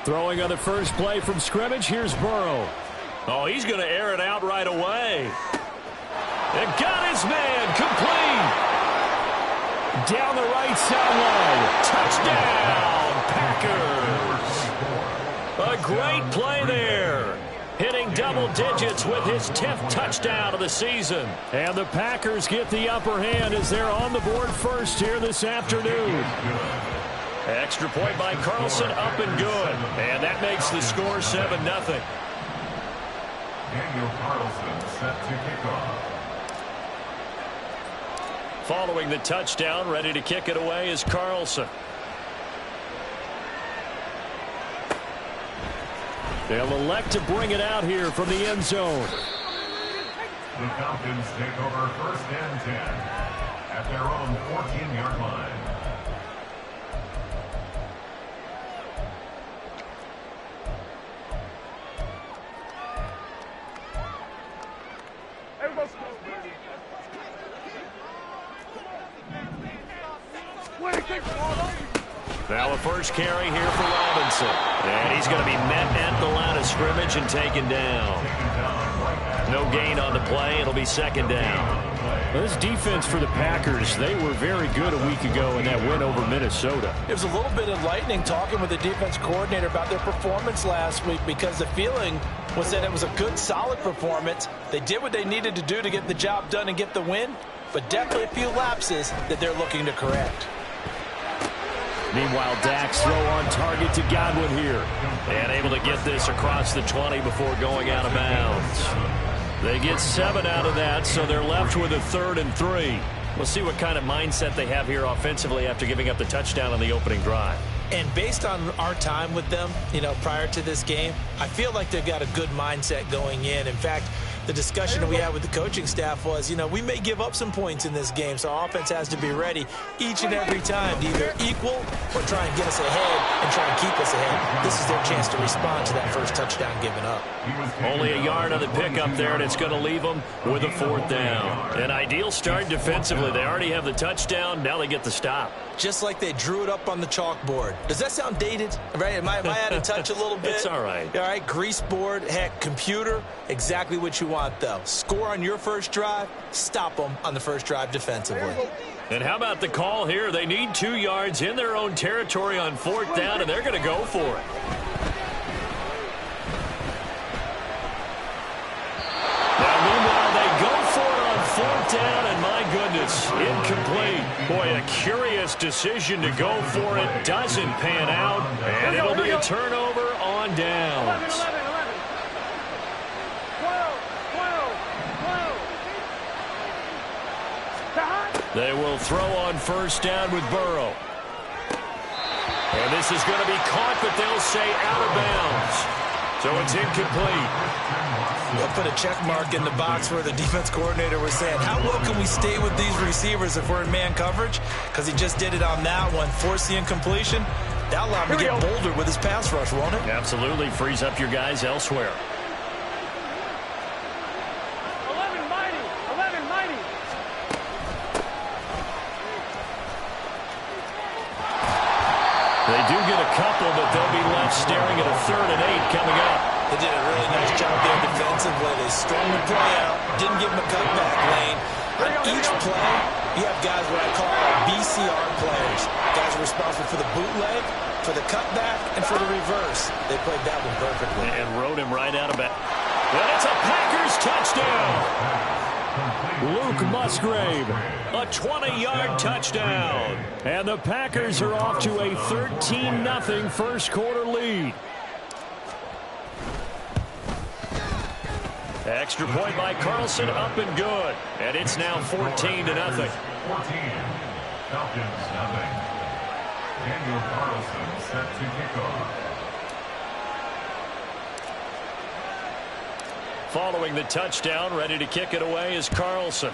Throwing on the first play from scrimmage, here's Burrow. Oh, he's going to air it out right away. And got his man, complete. Down the right sideline. Touchdown, Packers. A great play there. Hitting double digits with his 10th touchdown of the season. And the Packers get the upper hand as they're on the board first here this afternoon. Extra point by Carlson, up and good. And that makes the score 7-0. Daniel Carlson set to kick off. Following the touchdown, ready to kick it away is Carlson. They'll elect to bring it out here from the end zone. The Falcons take over 1st and 10 at their own 14-yard line. Now a first carry here for Robinson. And he's going to be met at the line of scrimmage and taken down. No gain on the play. It'll be 2nd down. Well, this defense for the Packers, they were very good a week ago in that win over Minnesota. It was a little bit enlightening talking with the defense coordinator about their performance last week because the feeling was that it was a good, solid performance. They did what they needed to do to get the job done and get the win, but definitely a few lapses that they're looking to correct. Meanwhile, Dak's throw on target to Godwin here. And able to get this across the 20 before going out of bounds. They get 7 out of that, so they're left with a 3rd and 3. We'll see what kind of mindset they have here offensively after giving up the touchdown on the opening drive. And based on our time with them, prior to this game, I feel like they've got a good mindset going in. In fact, the discussion that we had with the coaching staff was, we may give up some points in this game, so our offense has to be ready each and every time to either equal or try and get us ahead and try and keep us ahead. This is their chance to respond to that first touchdown given up. Only a yard on the pickup there, and it's going to leave them with a 4th down. An ideal start defensively. They already have the touchdown. Now they get the stop. Just like they drew it up on the chalkboard. Does that sound dated? Right? Am I out of touch a little bit? It's all right. All right, grease board, heck, computer, exactly what you want, though. Score on your first drive, stop them on the first drive defensively. And how about the call here? They need 2 yards in their own territory on 4th down, and they're going to go for it. Now, meanwhile, they go for it on 4th down, and my goodness, incomplete. Boy, a curious decision to go for it. Doesn't pan out, and it'll be a turnover on downs. They will throw on 1st down with Burrow. And this is going to be caught, but they'll say out of bounds. So it's incomplete. They'll put a check mark in the box where the defense coordinator was saying, how well can we stay with these receivers if we're in man coverage? Because he just did it on that one, force the incompletion. That'll allow him to get bolder with his pass rush, won't it? Absolutely. Frees up your guys elsewhere. They do get a couple, but they'll be left staring at a 3rd and 8 coming up. They did a really nice job there defensively. They strung the play out, didn't give him a cutback lane. On each play, you have guys what I call BCR players. Guys are responsible for the bootleg, for the cutback, and for the reverse. They played that one perfectly. And rode him right out of bounds. And it's a Packers touchdown. Luke Musgrave. A 20-yard touchdown. And the Packers are off to a 13-0 first quarter lead. Extra point by Carlson, up and good. And it's now 14-0. 14. Falcons, nothing. Daniel Carlson set to kick off. Following the touchdown, ready to kick it away is Carlson.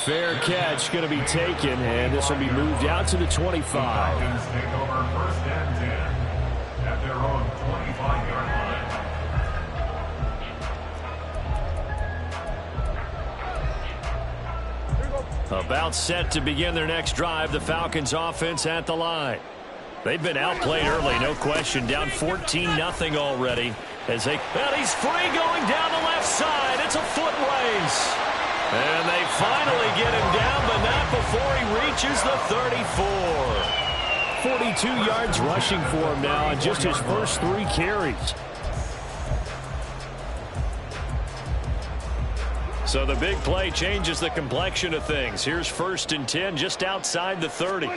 Fair catch going to be taken, and this will be moved out to the 25. Falcons take over 1st and 10 at their own 25-yard line. About set to begin their next drive. The Falcons offense at the line. They've been outplayed early, no question. Down 14-0 already. And he's free going down the left side. It's a foot race. And they finally get him down, but not before he reaches the 34. 42 yards rushing for him now on just his first 3 carries. So the big play changes the complexion of things. Here's 1st and 10 just outside the 30.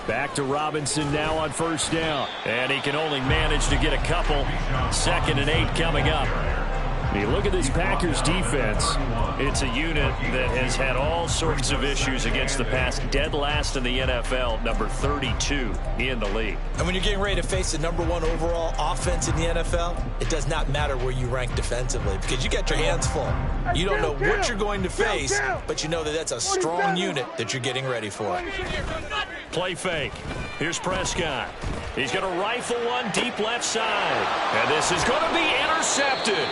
Back to Robinson now on 1st down. And he can only manage to get a couple. 2nd and 8 coming up. You look at this Packers defense. It's a unit that has had all sorts of issues against the pass. Dead last in the NFL, number 32 in the league. And when you're getting ready to face the #1 overall offense in the NFL, it does not matter where you rank defensively because you got your hands full. You don't know what you're going to face, but you know that that's a strong unit that you're getting ready for. Play fake. Here's Prescott. He's going to rifle one deep left side. And this is going to be intercepted.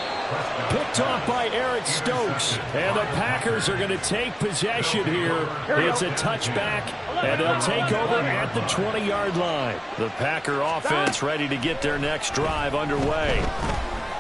Picked off by Eric Stokes. And the Packers are going to take possession here. It's a touchback, and they'll take over at the 20-yard line. The Packer offense ready to get their next drive underway.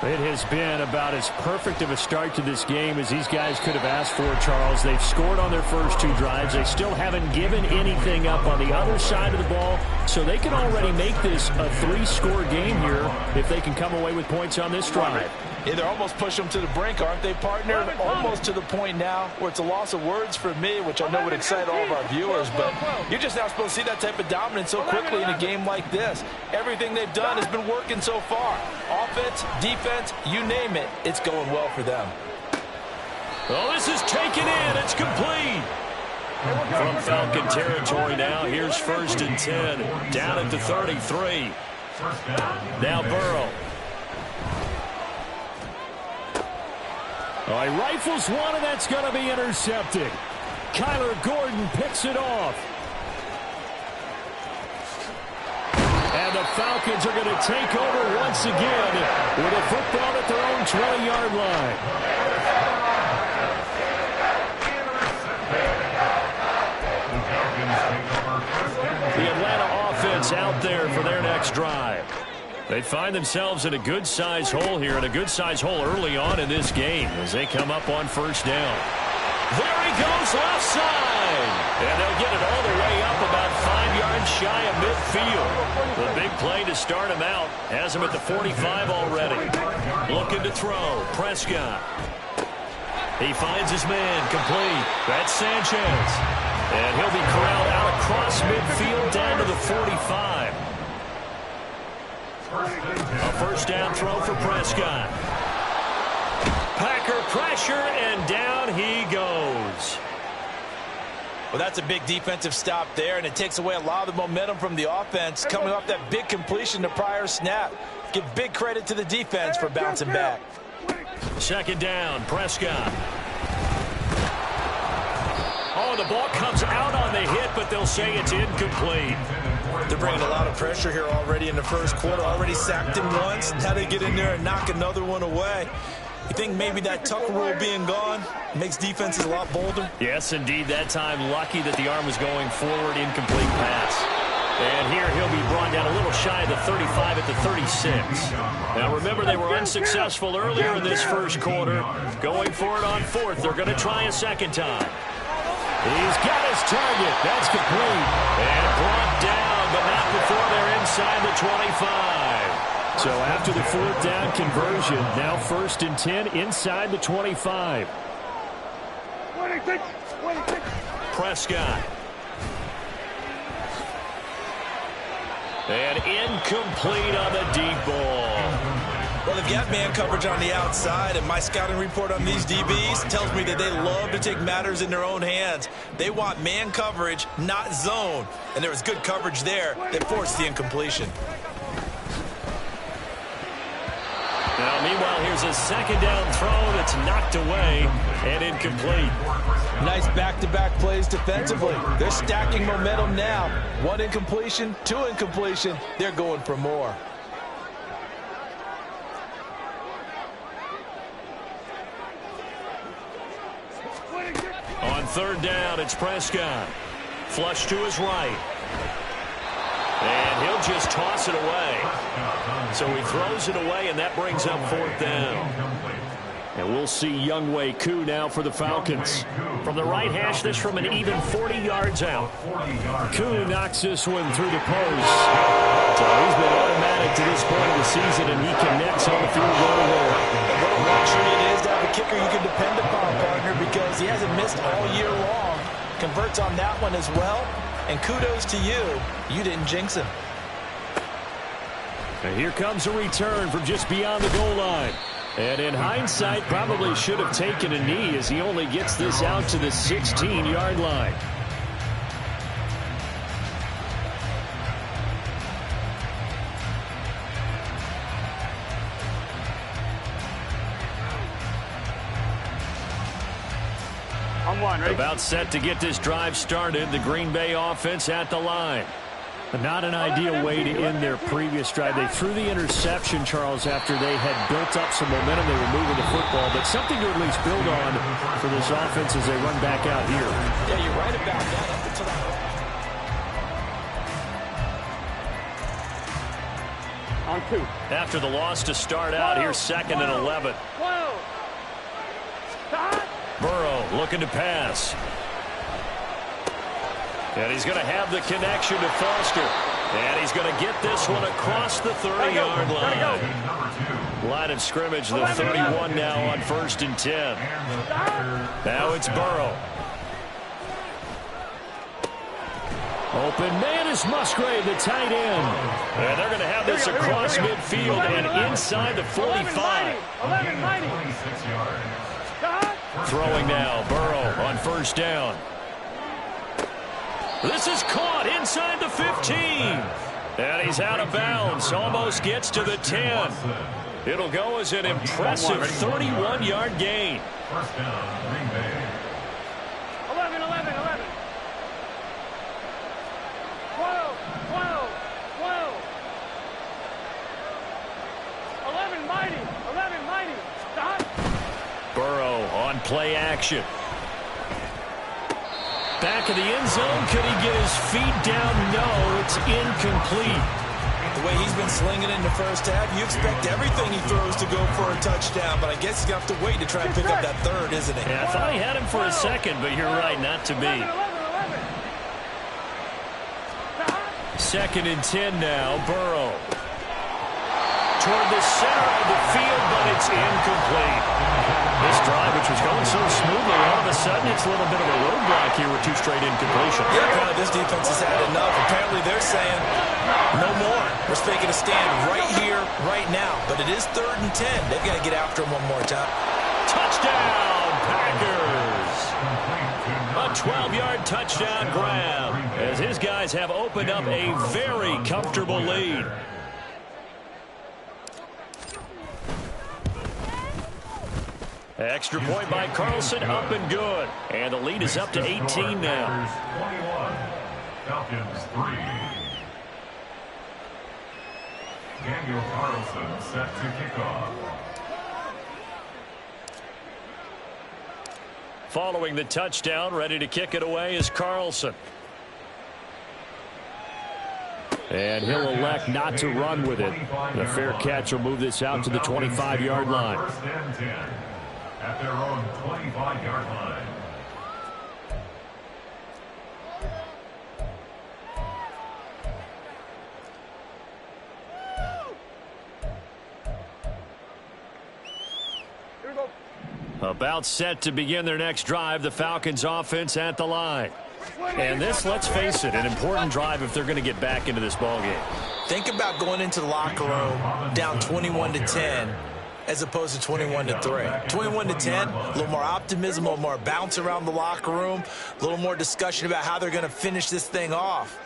It has been about as perfect of a start to this game as these guys could have asked for, Charles. They've scored on their first 2 drives. They still haven't given anything up on the other side of the ball, so they can already make this a 3-score game here if they can come away with points on this drive. Yeah, they're almost pushing them to the brink, aren't they, partner? Almost to the point now where it's a loss of words for me, which I know would excite all of our viewers, but you're just not supposed to see that type of dominance so quickly in a game like this. Everything they've done has been working so far. Offense, defense, you name it, it's going well for them. Oh, this is taken in. It's complete. From Falcon territory now, here's 1st and 10. Down at the 33. Now Burrow. Oh, he rifles one, and that's going to be intercepted. Kyler Gordon picks it off. And the Falcons are going to take over once again with a football at their own 20-yard line. The Atlanta offense out there for their next drive. They find themselves in a good-sized hole here, and a good-sized hole early on in this game as they come up on 1st down. There he goes, left side. And they'll get it all the way up about 5 yards shy of midfield. The big play to start him out has him at the 45 already. Looking to throw. Prescott. He finds his man complete. That's Sanchez. And he'll be corralled out across midfield down to the 45. A 1st down throw for Prescott. Packer pressure, and down he goes. Well, that's a big defensive stop there, and it takes away a lot of the momentum from the offense coming off that big completion the prior snap. Give big credit to the defense for bouncing back. 2nd down, Prescott. Oh, the ball comes out on the hit, but they'll say it's incomplete. They're bringing a lot of pressure here already in the 1st quarter. Already sacked him once. Now they get in there and knock another one away. You think maybe that tuck rule being gone makes defenses a lot bolder? Yes, indeed. That time, lucky that the arm was going forward, incomplete pass. And here he'll be brought down a little shy of the 35 at the 36. Now remember, they were unsuccessful earlier in this 1st quarter. Going for it on 4th. They're going to try a 2nd time. He's got his target. That's complete. And brought down, but not before they're inside the 25. So after the 4th down conversion, now 1st and 10 inside the 25. Prescott. And incomplete on the deep ball. Well, they've got man coverage on the outside, and my scouting report on these DBs tells me that they love to take matters in their own hands. They want man coverage, not zone. And there was good coverage there that forced the incompletion. Now, meanwhile, here's a 2nd down throw that's knocked away and incomplete. Nice back-to-back plays defensively. They're stacking momentum now. 1 incompletion, 2 incompletion. They're going for more. On 3rd down, it's Prescott. Flush to his right. And he'll just toss it away. So he throws it away, and that brings up 4th down. And we'll see Younghoe Koo now for the Falcons. From the right hash, this from an even 40 yards out. Koo knocks this one through the post. So he's been automatic to this point of the season, and he connects on the field goal there. What a luxury it is to have a kicker you can depend upon, partner, because he hasn't missed all year long. Converts on that one as well. And kudos to you. You didn't jinx him. And here comes a return from just beyond the goal line. And in hindsight, probably should have taken a knee as he only gets this out to the 16-yard line. About set to get this drive started. The Green Bay offense at the line. Not an ideal way to end their previous drive. They threw the interception, Charles, after they had built up some momentum. They were moving the football, but something to at least build on for this offense as they run back out here. Yeah, you're right about that. Up until that. On 2. After the loss to start out, here's 2nd and 11. Burrow looking to pass. And he's going to have the connection to Foster. And he's going to get this one across the 30-yard line. Line of scrimmage, the 31 now on 1st and 10. Now it's Burrow. Open man is Musgrave, the tight end. And they're going to have this across midfield and inside the 45. Throwing now, Burrow on 1st down. This is caught inside the 15. And he's out of bounds. Almost gets to the 10. It'll go as an impressive 31-yard gain. 1st down, Green Bay. 11. 11 mighty. Stop. Burrow on play action. Back of the end zone. Could he get his feet down? No, it's incomplete. The way he's been slinging in the first half, you expect everything he throws to go for a touchdown, but I guess he's going to have to wait to try and pick up that 3rd, isn't he? Yeah, I thought he had him for a second, but you're right, not to be. 2nd and 10 now, Burrow. Toward the center of the field, but it's incomplete. This drive, which was going so smoothly, all of a sudden it's a little bit of a roadblock here with 2 straight incompletions. Yeah, apparently this defense has had enough. Apparently they're saying, no more. We're making a stand right here, right now. But it is 3rd and 10. They've got to get after him one more time. Touchdown, Packers! A 12-yard touchdown grab as his guys have opened up a very comfortable lead. Extra point by Carlson, up and good. And the lead is up to 18 now. 21, Falcons 3. Daniel Carlson set to kick off. Following the touchdown, ready to kick it away is Carlson. And he'll elect not to run with it. The fair catch will move this out to the 25-yard line. 1st and 10 at their own 25-yard line. About set to begin their next drive, the Falcons offense at the line. And this, let's face it, an important drive if they're going to get back into this ballgame. Think about going into the locker room down 21-10 as opposed to 21-3. 21-10, a little more optimism, a little more bounce around the locker room, a little more discussion about how they're going to finish this thing off.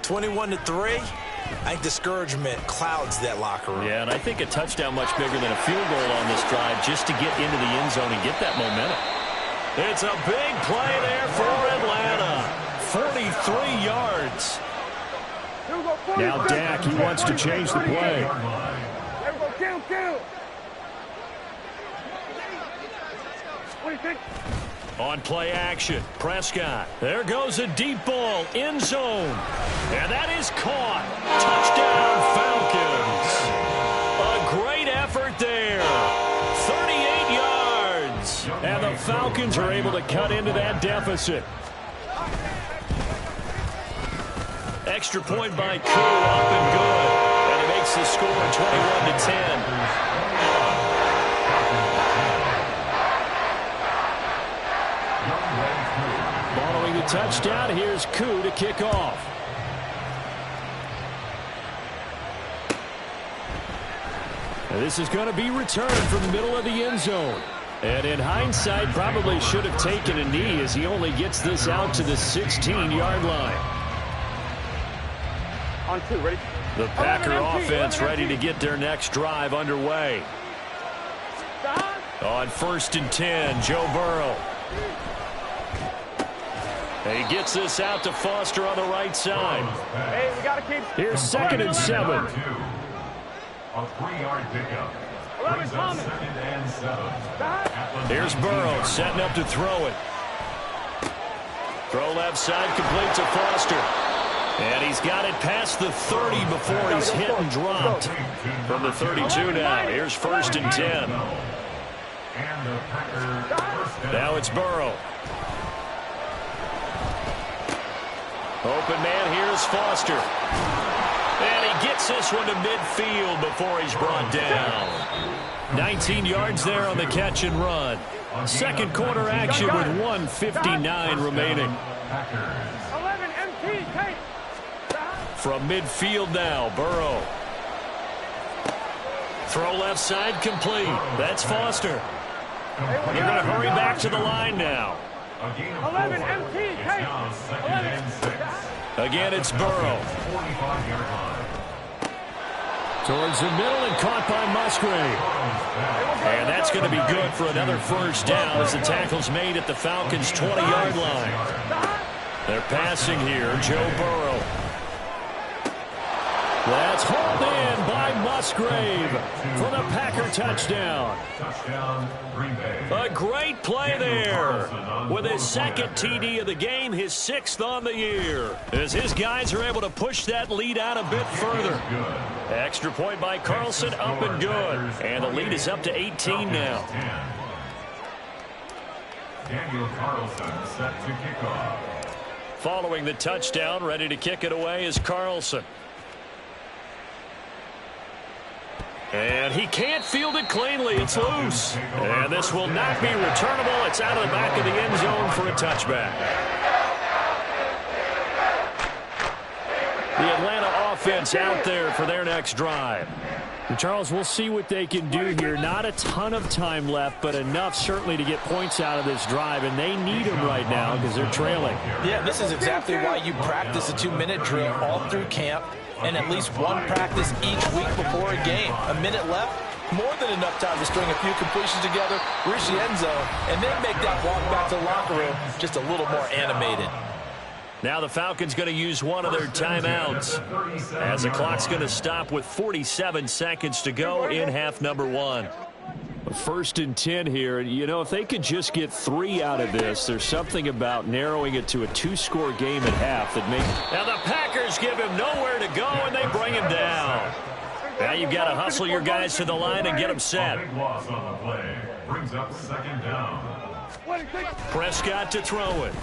21-3, I think discouragement clouds that locker room. Yeah, and I think a touchdown much bigger than a field goal on this drive just to get into the end zone and get that momentum. It's a big play there for Atlanta. 43 yards. Now Dak, he wants to change the play. There we go, kill. 26. On play action, Prescott. There goes a deep ball, end zone. And that is caught. Touchdown, Falcons. A great effort there. 38 yards. And the Falcons are able to cut into that deficit. Extra point by Koo, up and good. And he makes the score 21-10. Following the touchdown, here's Koo to kick off. And this is going to be returned from the middle of the end zone. And in hindsight, probably should have taken a knee as he only gets this out to the 16-yard line. On 2, ready? The Packer offense ready to get their next drive underway. On 1st and 10, Joe Burrow. He gets this out to Foster on the right side. Hey, we got to keep. Here's 2nd and 7. A 3-yard pickup. 11 Thomas. 2nd and 7. Here's Burrow setting up to throw it. Throw left side, complete to Foster. And he's got it past the 30 before he's hit and dropped. From the 32 now, here's 1st and 10. Now it's Burrow. Open man, here's Foster. And he gets this one to midfield before he's brought down. 19 yards there on the catch and run. Second quarter action with 1:59 remaining. 11 MT, take. From midfield now, Burrow. Throw left side complete. That's Foster. They're going to hurry back to the line now. 11 MT, take. 11. Again, it's Burrow. Towards the middle and caught by Musgrave. And that's going to be good for another first down as the tackle's made at the Falcons' 20-yard line. They're passing here, Joe Burrow. That's hauled in by Musgrave for the Packer touchdown. Touchdown, Green Bay. A great play there. With his 2nd TD of the game, his 6th on the year. As his guys are able to push that lead out a bit further. Extra point by Carlson, up and good. And the lead is up to 18 now. Daniel Carlson set to kick off. Following the touchdown, ready to kick it away is Carlson. And he can't field it cleanly. It's loose. And this will not be returnable. It's out of the back of the end zone for a touchback. The Atlanta offense out there for their next drive. And Charles, we'll see what they can do here. Not a ton of time left, but enough certainly to get points out of this drive. And they need them right now because they're trailing. Yeah, this is exactly why you practice a 2-minute drill all through camp and at least one practice each week before a game. A minute left, more than enough time to string a few completions together, reach the end zone, and then make that walk back to the locker room just a little more animated. Now the Falcons going to use one of their timeouts as the clock's going to stop with 47 seconds to go in half number 1. 1st and 10 here. You know, if they could just get 3 out of this, there's something about narrowing it to a 2-score game at half that makes. Now the Packers give him nowhere to go, and they bring him down. Now you've got to hustle your guys to the line and get them set. Big loss on the play. Brings up 2nd down. Prescott to throw it.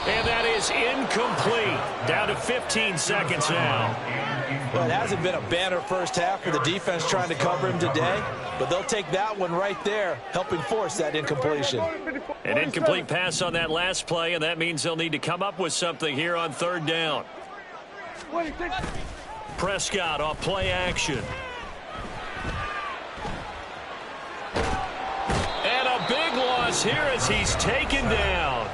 And that is incomplete. Down to 15 seconds now. Well, it hasn't been a banner first half for the defense trying to cover him today, but they'll take that one right there, helping force that incompletion. An incomplete pass on that last play, and that means they'll need to come up with something here on 3rd down. Prescott off play action. And a big loss here as he's taken down.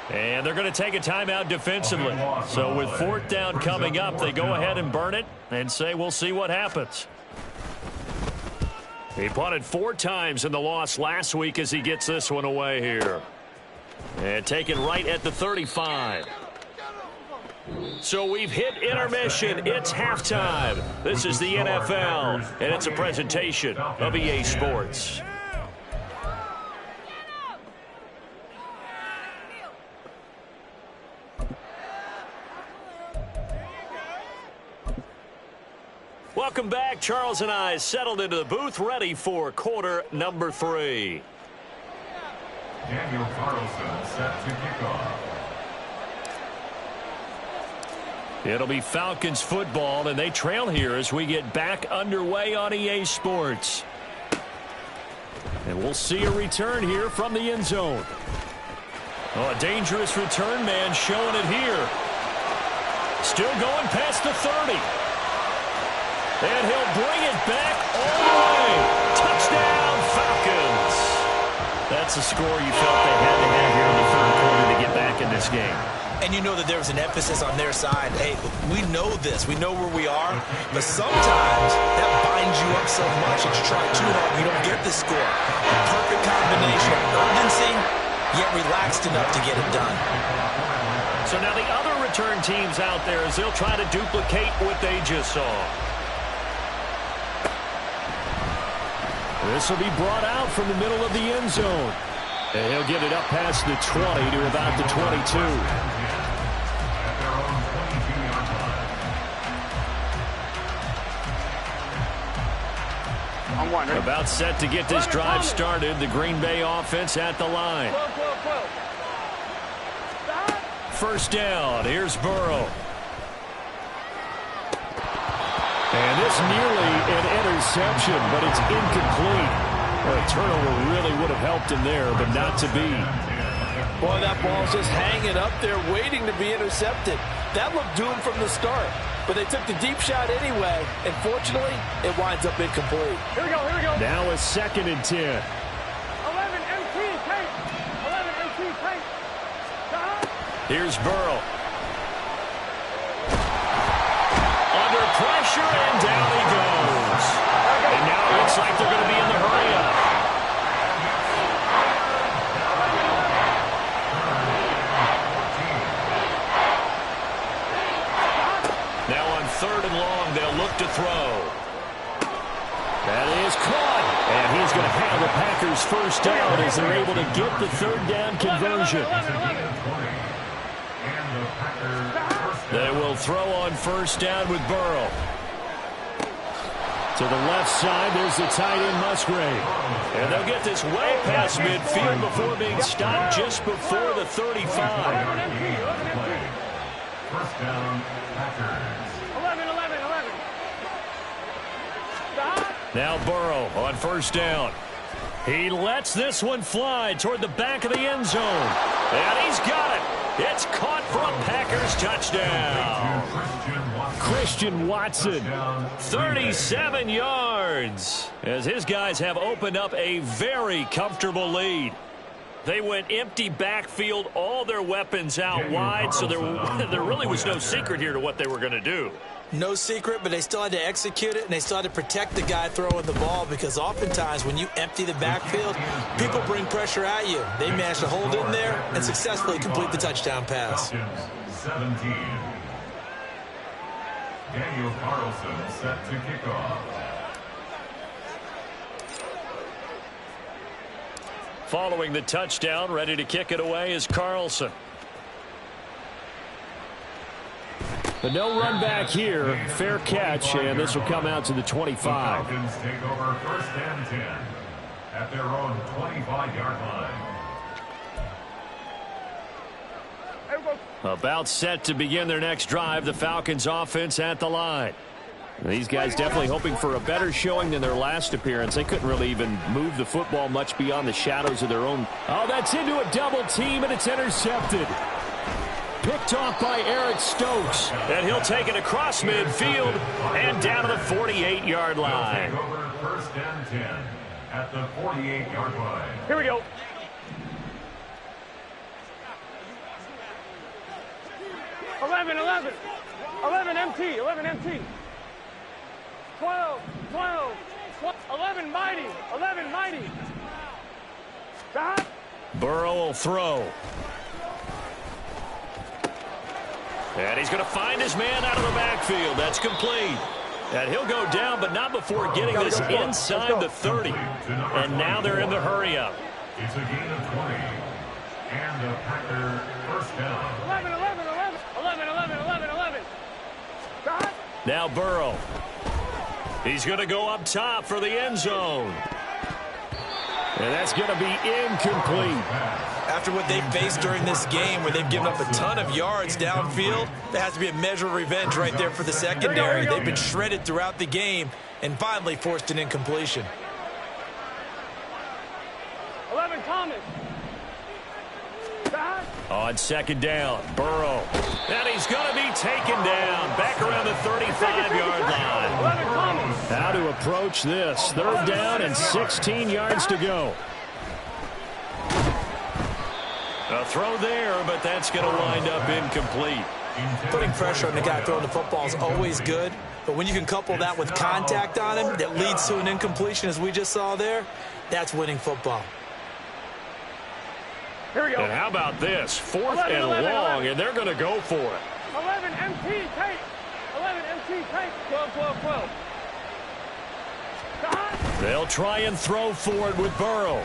And they're going to take a timeout defensively. So with 4th down coming up, they go ahead and burn it and say we'll see what happens. He punted 4 times in the loss last week as he gets this one away here. And taken right at the 35. So we've hit intermission. It's halftime. This is the NFL, and it's a presentation of EA Sports. Welcome back. Charles and I settled into the booth, ready for quarter number 3. Daniel Carlson set to kick off. It'll be Falcons football, and they trail here as we get back underway on EA Sports. And we'll see a return here from the end zone. Oh, a dangerous return man showing it here. Still going past the 30. And he'll bring it back all the way. Touchdown, Falcons. That's a score you felt they had to have here in the third quarter to get back in this game. And you know that there was an emphasis on their side. Hey, we know this. We know where we are. But sometimes that binds you up so much that you try too hard and you don't get the score. A perfect combination of urgency, yet relaxed enough to get it done. So now the other return teams out there as they'll try to duplicate what they just saw. This will be brought out from the middle of the end zone. And he'll get it up past the 20 to about the 22. About set to get this drive started. The Green Bay offense at the line. First down. Here's Burrow. And this nearly an interception, but it's incomplete. Well, a turnover really would have helped him there, but not to be. Boy, that ball's just hanging up there, waiting to be intercepted. That looked doomed from the start, but they took the deep shot anyway, and fortunately, it winds up incomplete. Here we go, here we go. Now a 2nd and 10. 11 MT, take. 11 MT, take. Here's Burrow. Under pressure, and down he goes. And now it looks like they're going to be in the hurry-up. Now on 3rd and long, they'll look to throw. That is caught. And he's going to have the Packers first down as they're able to get the 3rd down conversion. They will throw on first down with Burrow. To the left side, there's the tight end Musgrave. And they'll get this well past midfield before being stopped just before the 35. First down, Packers. 11. Now Burrow on first down. He lets this one fly toward the back of the end zone. And he's got it. It's caught for a Packers touchdown. Christian Watson, 37 yards, as his guys have opened up a very comfortable lead. They went empty backfield, all their weapons out wide, so there really was no secret here to what they were going to do. No secret, but they still had to execute it, and they still had to protect the guy throwing the ball, because oftentimes when you empty the backfield, people bring pressure at you. They managed to hold in there and successfully complete the touchdown pass. 17. Daniel Carlson set to kick off. Following the touchdown, ready to kick it away is Carlson. But no run back here. Fair catch, and this will come out to the 25. The Falcons take over 1st and 10 at their own 25-yard line. About set to begin their next drive, the Falcons offense at the line. These guys definitely hoping for a better showing than their last appearance. They couldn't really even move the football much beyond the shadows of their own. Oh, that's into a double team, and it's intercepted. Picked off by Eric Stokes. And he'll take it across midfield and down to the 48-yard line. Take over 1st and 10 at the 48-yard line. Here we go. 11 MT, 11 MT. 12, 11 mighty. Stop. Burrow will throw. And he's going to find his man out of the backfield. That's complete. And he'll go down, but not before getting this inside the 30. And now they're in the hurry-up. It's a gain of 20. And the Packer first down. 11. Stop. Now Burrow. He's going to go up top for the end zone. And that's going to be incomplete. After what they've faced during this game, where they've given up a ton of yards downfield, there has to be a measure of revenge right there for the secondary. They've been shredded throughout the game and finally forced an incompletion. 11, Thomas. On second down, Burrow. And he's going to be taken down back around the 35-yard line. 11, Thomas. How to approach this. Third down and 16 yards to go. A throw there, but that's going to wind up incomplete. Putting pressure on the guy throwing the football is always good, but when you can couple that with contact on him that leads to an incompletion, as we just saw there, that's winning football. Here we go. And how about this? 4th 11, and 11, long, 11. and they're going to go for it. 11, MT, tape. 11, MT, tape. 12, 12, 12. They'll try and throw for it with Burrow.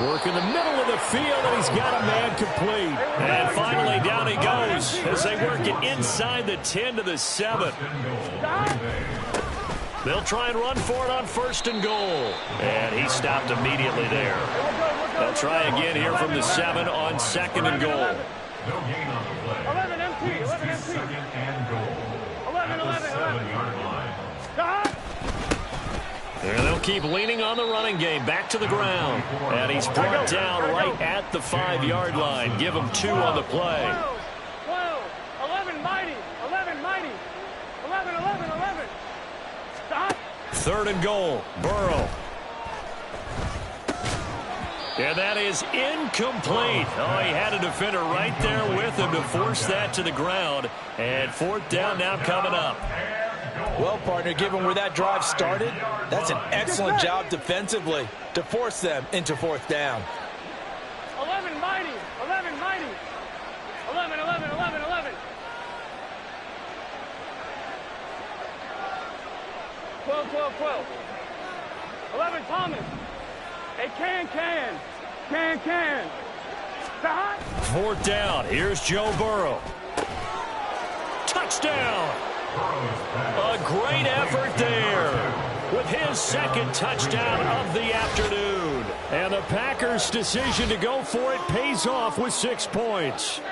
Work in the middle of the field, and he's got a man complete. And finally, down he goes as they work it inside the 10 to the 7. They'll try and run for it on 1st and goal. And he stopped immediately there. They'll try again here from the 7 on 2nd and goal. No gain on the play. 11, MT, 11, MT. Second and goal. 11, 11, 11. 7-yard line. And they'll keep leaning on the running game. Back to the ground. And he's brought down right at the 5-yard line. Give him 2 on the play. 12, 11, mighty. 11, mighty. 11, 11, 11. Stop. 3rd and goal. Burrow. And that is incomplete. Oh, he had a defender right there with him to force that to the ground. And 4th down now coming up. Well, partner, given where that drive started, that's an excellent job defensively to force them into 4th down. 11, mighty. 11, mighty. 11, 11, 11, 11. 12, 12, 12. 11, Thomas. Hey, can. Stop. 4th down. Here's Joe Burrow. Touchdown. A great effort there with his 2nd touchdown of the afternoon. And the Packers' decision to go for it pays off with 6 points.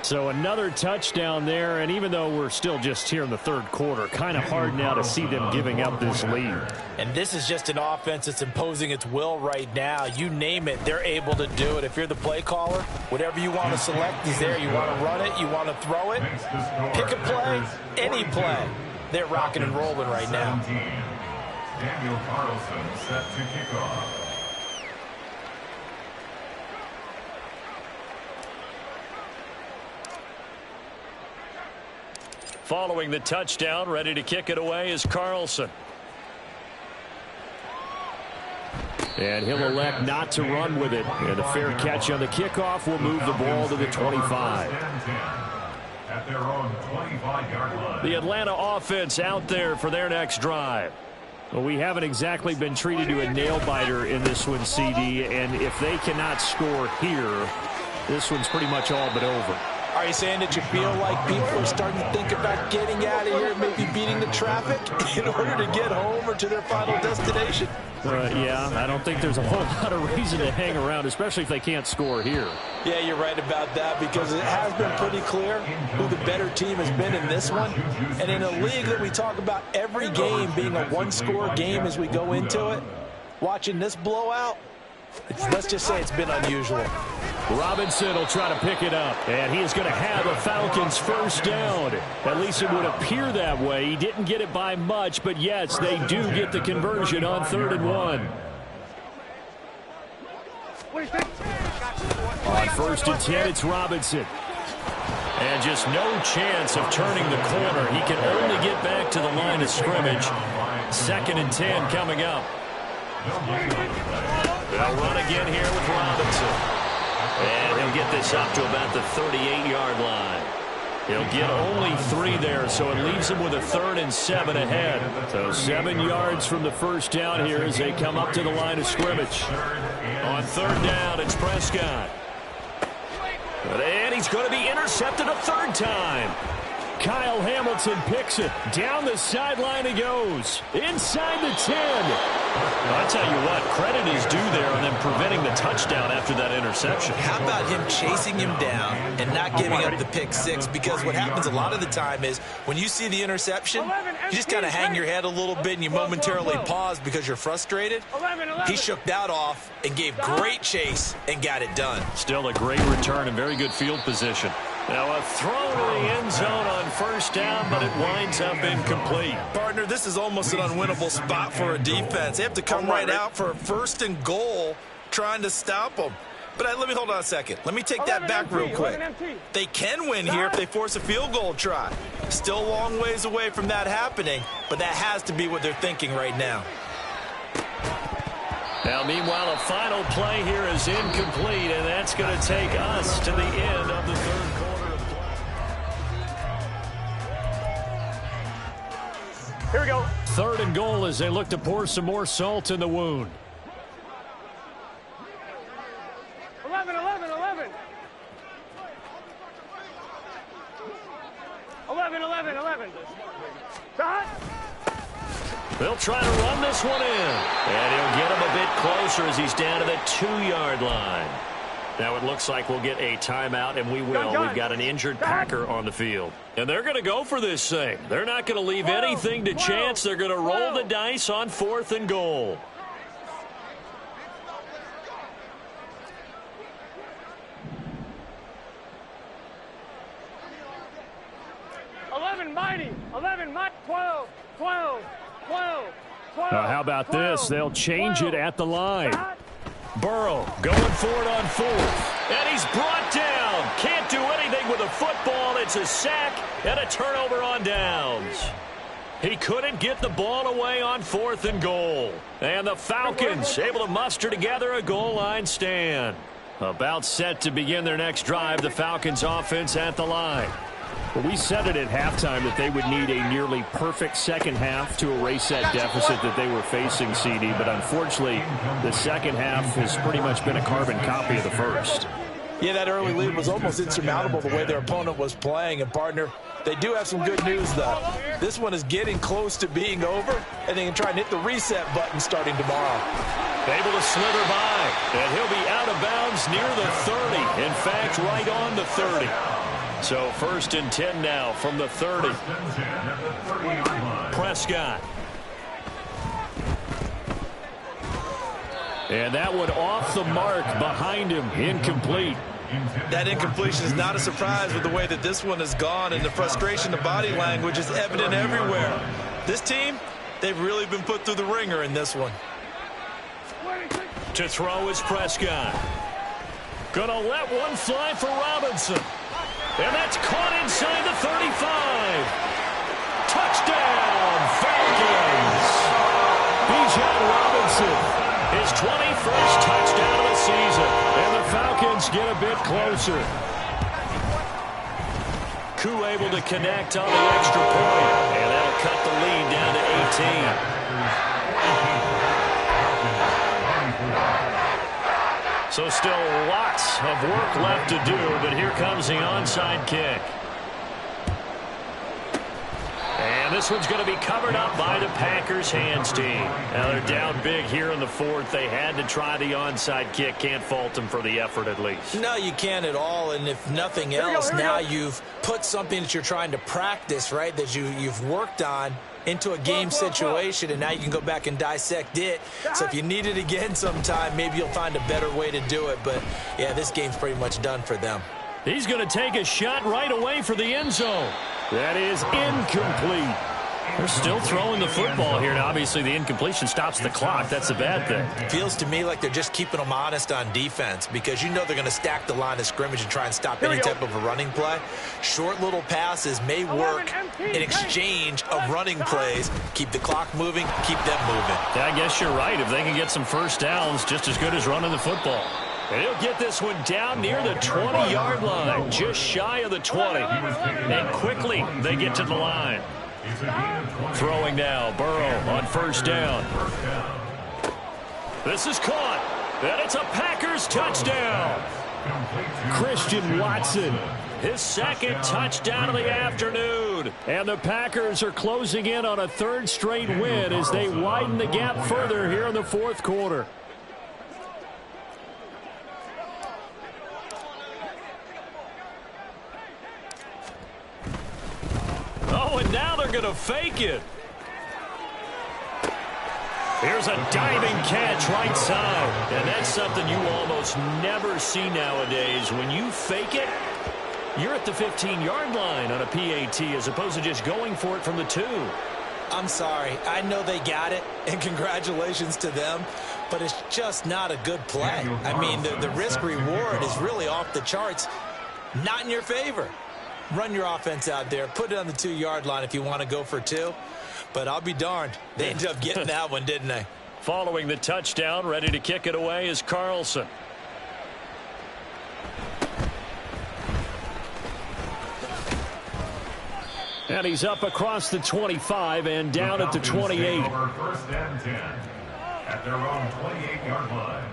So another touchdown there, and even though we're still just here in the 3rd quarter, kind of hard now to see them giving up this lead. And this is just an offense that's imposing its will right now. You name it, they're able to do it. If you're the play caller, whatever you want to select is there. You want to run it, you want to throw it, pick a play, any play. They're rocking and rolling right now. Daniel Carlson set to kick off. Following the touchdown, ready to kick it away is Carlson. And he'll elect not to run with it. And a fair catch on the kickoff will move the ball to the 25. At their own 25-yard line. The Atlanta offense out there for their next drive. Well, we haven't exactly been treated to a nail-biter in this one, CD. And if they cannot score here, this one's pretty much all but over. Are you saying that you feel like people are starting to think about getting out of here, maybe beating the traffic in order to get home or to their final destination? Yeah, I don't think there's a whole lot of reason to hang around, especially if they can't score here. Yeah, you're right about that, because it has been pretty clear who the better team has been in this one. And in a league that we talk about every game being a one-score game as we go into it, watching this blowout, let's just say it's been unusual. Robinson will try to pick it up, and he is going to have a Falcons 1st down. At least it would appear that way. He didn't get it by much, but yes, they do get the conversion on 3rd and 1. On 1st and 10, it's Robinson. And just no chance of turning the corner. He can only get back to the line of scrimmage. 2nd and 10 coming up. They'll run again here with Robinson. And he'll get this up to about the 38-yard line. He'll get only 3 there, so it leaves him with a 3rd and 7 ahead. So 7 yards from the 1st down here as they come up to the line of scrimmage. On 3rd down, it's Prescott. And he's going to be intercepted a 3rd time. Kyle Hamilton picks it. Down the sideline he goes. Inside the 10. I'll tell you what, credit is due there on them preventing the touchdown after that interception. How about him chasing him down and not giving up the pick six? Because what happens a lot of the time is when you see the interception, you just kind of hang your head a little bit and you momentarily pause because you're frustrated. He shook that off and gave great chase and got it done. Still a great return and very good field position. Now a throw to the end zone on first down, but it winds up incomplete. Partner, this is almost an unwinnable spot for a defense. They have to come right out for a 1st and goal trying to stop them. But let me hold on a second. Let me take that back real quick. They can win here if they force a field goal try. Still a long ways away from that happening, but that has to be what they're thinking right now. Now, meanwhile, a final play here is incomplete, and that's going to take us to the end of the third quarter of play. Here we go. 3rd and goal as they look to pour some more salt in the wound. 11, 11, 11. 11, 11, 11. Dot. They'll try to run this one in. And he'll get him a bit closer as he's down to the 2-yard line. Now it looks like we'll get a timeout, and we will. We've got an injured Packer on the field. And they're going to go for this thing. They're not going to leave anything to chance. They're going to roll the dice on 4th and goal. Mighty. 11, mighty. 12, 12, 12, 12. How about 12, this? They'll change 12, it at the line. Burrow going for it on 4th. And he's brought down. Can't do anything with a football. It's a sack and a turnover on downs. He couldn't get the ball away on 4th and goal. And the Falcons able to muster together a goal line stand. About set to begin their next drive. The Falcons offense at the line. Well, we said it at halftime that they would need a nearly perfect second half to erase that deficit that they were facing, CD. But unfortunately, the second half has pretty much been a carbon copy of the first. Yeah, that early lead was almost insurmountable the way their opponent was playing. And, partner, they do have some good news, though. This one is getting close to being over, and they can try and hit the reset button starting tomorrow. Able to slither by, and he'll be out of bounds near the 30. In fact, right on the 30. So 1st and 10 now from the 30. Prescott. And that one off the mark behind him, incomplete. That incompletion is not a surprise with the way that this one has gone, and the frustration, the body language is evident everywhere. This team, they've really been put through the ringer in this one. To throw is Prescott. Gonna let one fly for Robinson. And that's caught inside the 35. Touchdown, Falcons. Bijan Robinson, his 21st touchdown of the season. And the Falcons get a bit closer. Koo able to connect on the extra point. And that'll cut the lead down to 18. So still lots of work left to do, but here comes the onside kick. And this one's going to be covered up by the Packers hands team. Now they're down big here in the 4th. They had to try the onside kick. Can't fault them for the effort at least. No, you can't at all. And if nothing else, now you've put something that you're trying to practice, right, that you've worked on into a game situation, and now you can go back and dissect it. So if you need it again sometime, maybe you'll find a better way to do it. But, yeah, this game's pretty much done for them. He's going to take a shot right away for the end zone. That is incomplete. They're still throwing the football here. Now, obviously, the incompletion stops the clock. That's a bad thing. It feels to me like they're just keeping them honest on defense because you know they're going to stack the line of scrimmage and try and stop any type of a running play. Short little passes may work in exchange of running plays. Keep the clock moving, keep them moving. Yeah, I guess you're right. If they can get some first downs, just as good as running the football. And he'll get this one down near the 20-yard line, just shy of the 20. And quickly they get to the line. Throwing now, Burrow on 1st down. This is caught, and it's a Packers touchdown. Christian Watson his second touchdown of the afternoon. And the Packers are closing in on a third straight win as they widen the gap further here in the fourth quarter. Oh, and now they're going to fake it. Here's a diving catch right side. And that's something you almost never see nowadays. When you fake it, you're at the 15-yard line on a PAT as opposed to just going for it from the 2. I'm sorry. I know they got it, and congratulations to them, but it's just not a good play. I mean, the risk-reward is really off the charts. Not in your favor. Run your offense out there. Put it on the 2-yard line if you want to go for 2. But I'll be darned. They ended up getting that one, didn't they? Following the touchdown, ready to kick it away is Carlson. And he's up across the 25 and down at the 28. First and 10 at their own 28-yard line.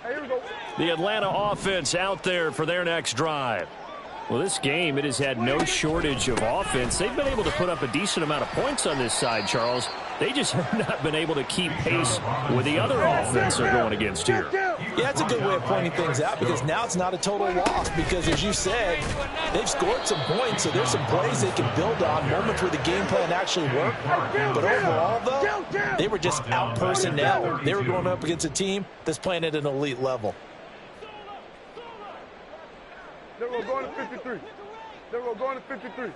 Here we go. The Atlanta offense out there for their next drive. Well, this game, it has had no shortage of offense. They've been able to put up a decent amount of points on this side, Charles. They just have not been able to keep pace with the other offense they're going against here. Yeah, that's a good way of pointing things out because now it's not a total loss because, as you said, they've scored some points, so there's some plays they can build on, moments where the game plan actually worked. But overall, though, they were just out-personnel. They were going up against a team that's playing at an elite level. They're going to 53. They're going to 53.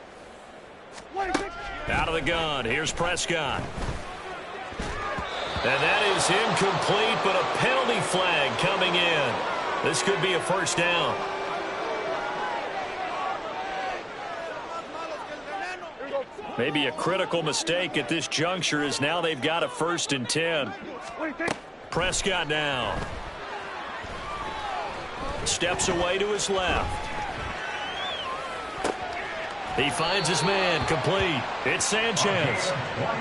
Out of the gun, here's Prescott. And that is incomplete, but a penalty flag coming in. This could be a first down. Maybe a critical mistake at this juncture is now they've got a 1st and 10. Prescott now. Steps away to his left. He finds his man, complete. It's Sanchez.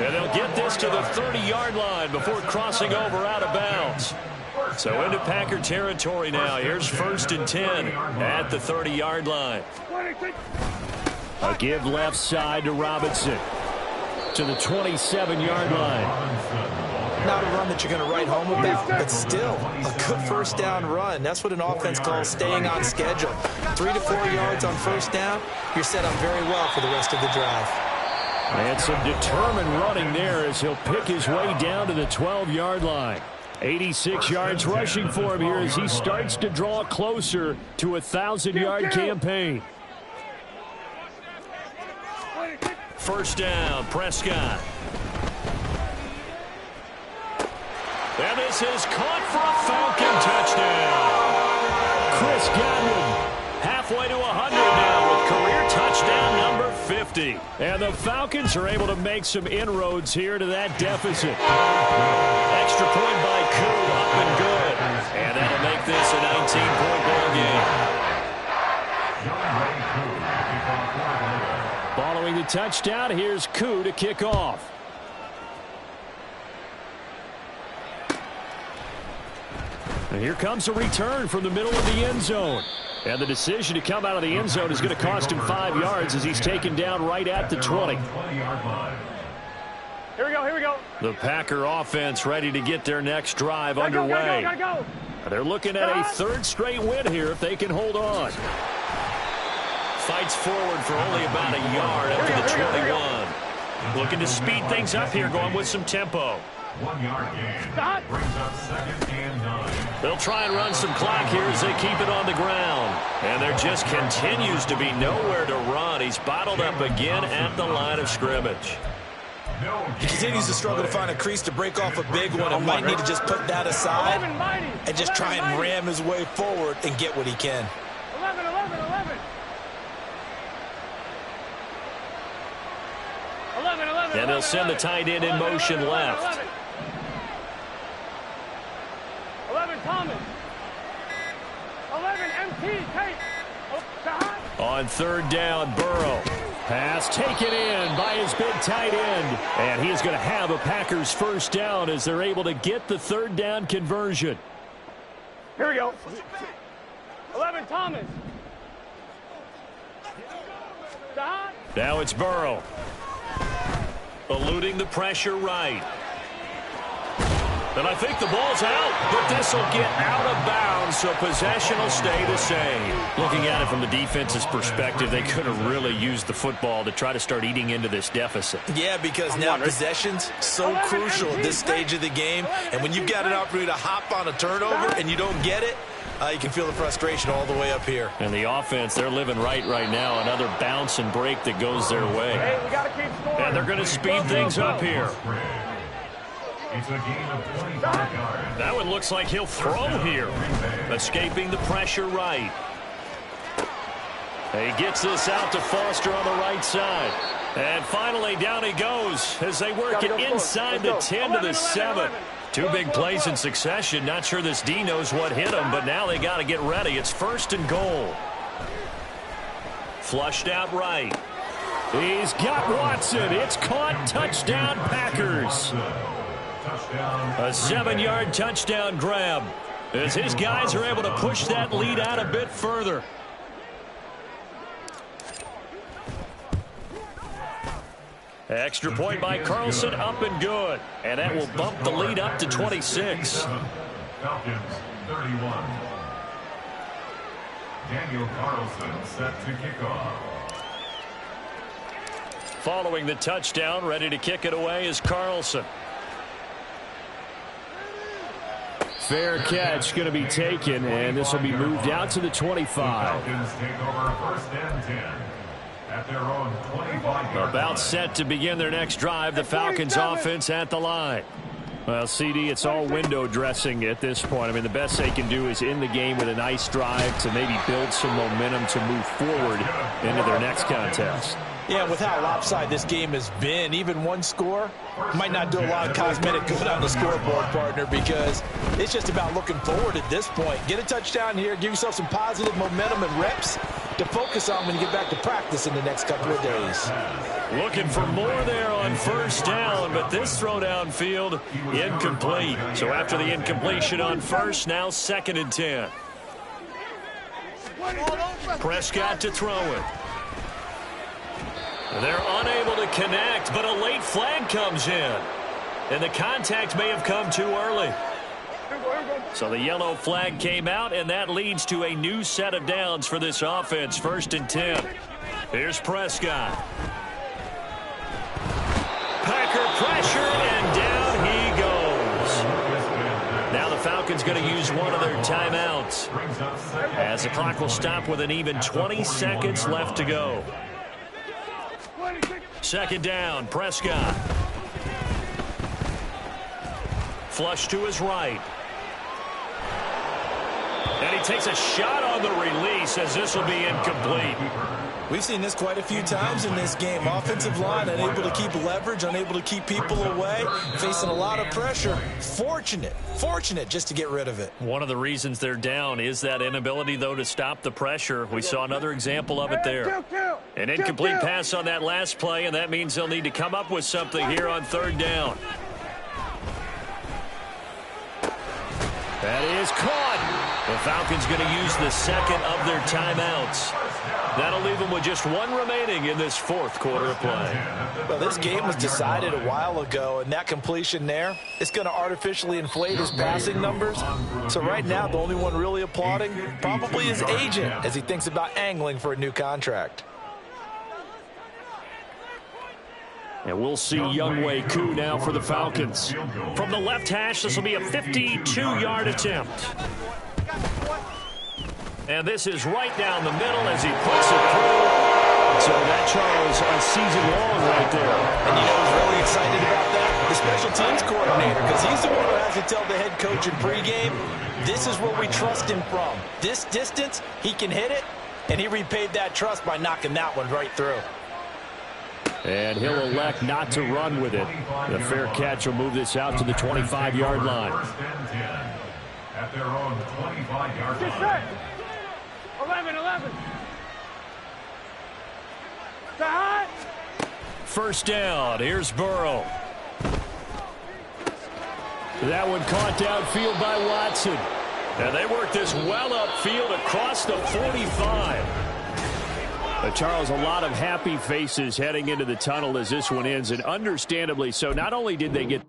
And they'll get this to the 30-yard line before crossing over out of bounds. So into Packer territory now. Here's 1st and 10 at the 30-yard line. A give left side to Robinson to the 27-yard line. Not a run that you're going to write home about, but still a good first down run. That's what an offense calls staying on schedule. 3 to 4 yards on first down, you're set up very well for the rest of the drive. And some determined running there as he'll pick his way down to the 12-yard line. 86 yards rushing for him here as he starts to draw closer to a 1,000-yard campaign. First down, Prescott. And this is caught for a Falcon touchdown. Chris Godwin halfway to 100 now with career touchdown number 50. And the Falcons are able to make some inroads here to that deficit. Extra point by Koo, up and good. And that'll make this a 19-point ball game. Following the touchdown, here's Koo to kick off. And here comes a return from the middle of the end zone. And the decision to come out of the end zone is going to cost him 5 yards as he's taken down right at the 20. Here we go, here we go. The Packer offense ready to get their next drive underway. Gotta go. They're looking at a 3rd straight win here if they can hold on. Fights forward for only about a yard up to the 21. Looking to speed things up here, going with some tempo. 1-yard gain. Brings up 2nd and 9. They'll try and run some clock here as they keep it on the ground. And there just continues to be nowhere to run. He's bottled up again at the line of scrimmage. He continues to struggle to find a crease to break off a big one and might need to just put that aside and just try and ram his way forward and get what he can. 11. And they'll send the tight end in motion left. 11 Thomas. 11 MT Tate. On 3rd down, Burrow. Pass taken in by his big tight end. And he is going to have a Packers 1st down as they're able to get the 3rd down conversion. Here we go. 11 Thomas. Now it's Burrow. Eluding the pressure right. And I think the ball's out, but this will get out of bounds, so possession will stay the same. Looking at it from the defense's perspective, they could have really used the football to try to start eating into this deficit. Yeah, because now possession's so crucial at this stage of the game, and when you've got an opportunity to hop on a turnover and you don't get it, you can feel the frustration all the way up here. And the offense, they're living right now. Another bounce and break that goes their way. Hey, we gotta keep scoring. And they're going to speed things up here. It's a gain of 25 yards. That one looks like he'll throw here. Escaping the pressure right. He gets this out to Foster on the right side. And finally down he goes as they work it inside the 10 to the 7. Two big plays in succession. Not sure this D knows what hit him, but now they got to get ready. It's 1st and goal. Flushed out right. He's got Watson. It's caught. Touchdown, Packers. A 7-yard touchdown grab as his guys are able to push that lead out a bit further. Extra point by Carlson, up and good. And that will bump the lead up to 26. Falcons 31. Daniel Carlson set to kick off. Following the touchdown, ready to kick it away is Carlson. Fair catch going to be taken, and this will be moved out to the 25. Falcons take over 1st and 10 at their own 25-yard About line. set to begin their next drive. The Falcons offense at the line. Well, CD, it's all window dressing at this point. I mean, the best they can do is in the game with a nice drive to maybe build some momentum to move forward into their next contest. Yeah, with how lopsided this game has been, even one score might not do a lot of cosmetic good on the scoreboard, partner, because it's just about looking forward at this point. Get a touchdown here, give yourself some positive momentum and reps to focus on when you get back to practice in the next couple of days. Looking for more there on 1st down, but this throw downfield incomplete. So after the incompletion on 1st, now 2nd and 10. Prescott to throw it. They're unable to connect, but a late flag comes in. And the contact may have come too early. So the yellow flag came out, and that leads to a new set of downs for this offense. 1st and 10. Here's Prescott. Packer pressure, and down he goes. Now the Falcons going to use one of their timeouts, as the clock will stop with an even 20 seconds left to go. 2nd down, Prescott. Flush to his right. And he takes a shot on the release as this will be incomplete. We've seen this quite a few times in this game. Offensive line unable to keep leverage, unable to keep people away, facing a lot of pressure. Fortunate just to get rid of it. One of the reasons they're down is that inability, though, to stop the pressure. We saw another example of it there. An incomplete pass on that last play, and that means they'll need to come up with something here on 3rd down. That is caught. The Falcons going to use the 2nd of their timeouts. That'll leave them with just one remaining in this 4th quarter of play. Well, this game was decided a while ago, and that completion there, it's going to artificially inflate his passing numbers. So right now, the only one really applauding probably his agent as he thinks about angling for a new contract. And we'll see Younghoe Koo now for the Falcons. From the left hash, this will be a 52-yard attempt. And this is right down the middle as he puts it through. So that, Charles, a season long right there. And you know who's really excited about that? The special teams coordinator, because he's the one who has to tell the head coach in pregame, this is where we trust him from. This distance, he can hit it, and he repaid that trust by knocking that one right through. And he'll elect not to run with it. The fair catch will move this out to the 25-yard line. 1st and 10 at their own 25-yard Get line. set. 11. Side. 1st down. Here's Burrow. That one caught downfield by Watson. And they work this well upfield across the 45. Charles, a lot of happy faces heading into the tunnel as this one ends, and understandably so. Not only did they get